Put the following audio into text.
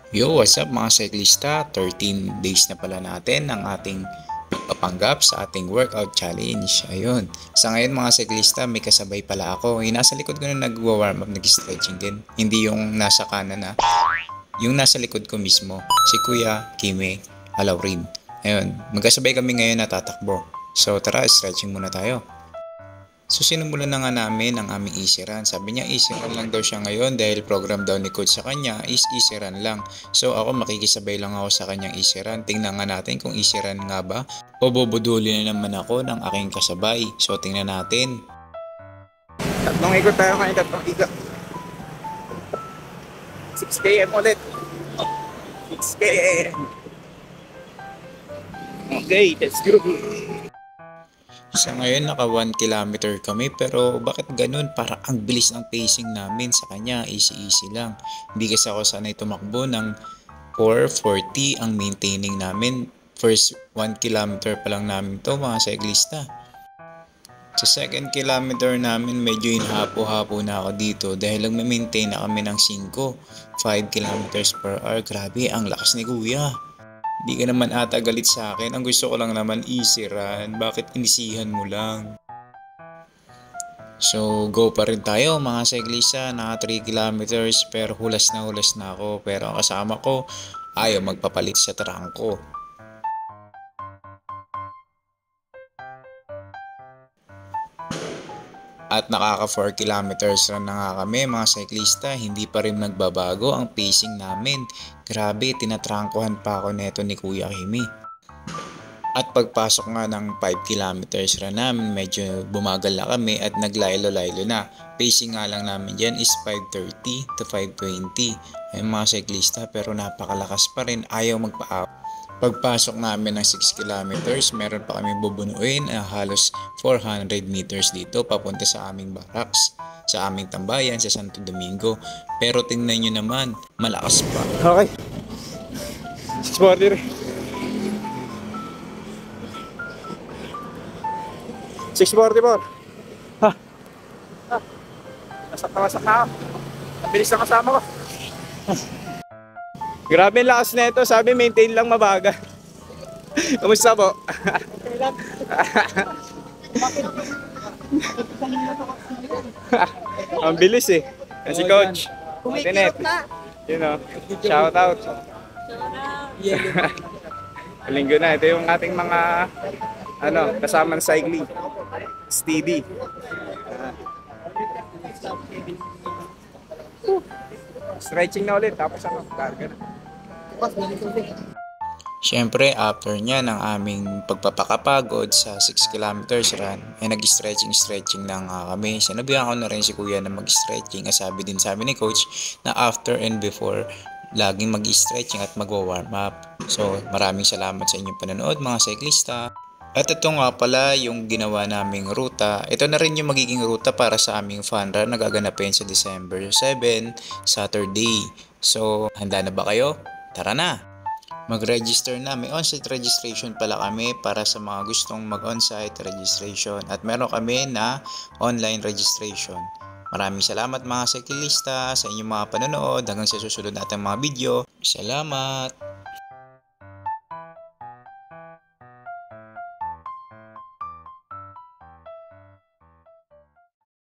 Yo, what's up mga cyclista? 13 days na pala natin ang ating pagpapanggap sa ating workout challenge. Ayun. Sa ngayon mga cyclista, may kasabay pala ako. Yung nasa likod ko na nag-warm up, nag-stretching din. Hindi yung nasa kanan na. Yung nasa likod ko mismo, si Kuya Kime Alaurin. Ayun. Magkasabay kami ngayon na tatakbo. So tara, stretching muna tayo. So sinimulan na nga namin ang aming easy run. Sabi niya easy run lang daw siya ngayon dahil program daw ni coach sa kanya is easy run lang. So ako makikisabay lang ako sa kanyang easy run. Tingnan nga natin kung easy run nga ba o bubuduli na naman ako ng aking kasabay. So tingnan natin. Tatlong ikot tayo ngayon, tatlong ikot. 6 km ulit. 6 km. Okay, let's go. Sa ngayon naka 1 kilometer kami pero bakit ganun? Para ang bilis ng pacing namin sa kanya, easy lang. Hindi kasi ako sanay tumakbo ng 4:40 ang maintaining namin. First 1 kilometer pa lang namin to mga cyclista. Sa second kilometer namin medyo inhapo-hapo na ako dito dahil nagme-maintain na kami ng 5 kilometers per hour. Grabe, ang lakas ni kuya. Di ka naman ata galit sa akin. Ang gusto ko lang naman easy run. Bakit inisihan mo lang? So, go pa rin tayo mga cyclista. Naka 3 kilometers pero hulas na ako. Pero ang kasama ko ayaw magpapalit sa trangko. At nakaka 4 kilometers run na nga kami mga cyclista, hindi pa rin nagbabago ang pacing namin. Grabe, tinatrangkuhan pa ako neto ni Kuya Kimi. At pagpasok nga ng 5 kilometers run namin, medyo bumagal na kami at naglaylo-laylo na. Pacing nga lang namin dyan is 5:30 to 5:20. Ay mga cyclista pero napakalakas pa rin, ayaw magpa-out. Pagpasok namin ng 6 kilometers, meron pa kami bubunuin halos 400 meters dito papunta sa aming barracks, sa aming tambayan sa Santo Domingo. Pero tingnan nyo naman, malakas pa. Okay. 640 rin. 644. Ha. Masak na ako. Mabilis na kasama ko. Grabe ang lakas na ito. Sabi maintain lang mabaga. Kamusta po? Ang bilis eh. Kasi coach. Tinet. You know. Shout out. Linggo na. Ito yung ating mga kasama ng cycling. Steady. Stretching na ulit. Tapos karga na. Siyempre, after niya ng aming pagpapakapagod sa 6 kilometers run, ay nag-stretching na nga kami. Sinabihan ko na rin si kuya na mag-stretching. Sabi ni coach na after and before, laging mag-stretching at mag-warm up. So, maraming salamat sa inyong panonood mga cyclista. At ito nga pala yung ginawa naming ruta. Ito na rin yung magiging ruta para sa aming fun run na gaganapin sa December 7, Saturday. So, handa na ba kayo? Tara na! Mag-register na. May on-site registration pala kami para sa mga gustong mag-on-site registration. At meron kami na online registration. Maraming salamat mga cyclista sa inyong mga panonood. Hanggang sa susunod natin mga video. Salamat!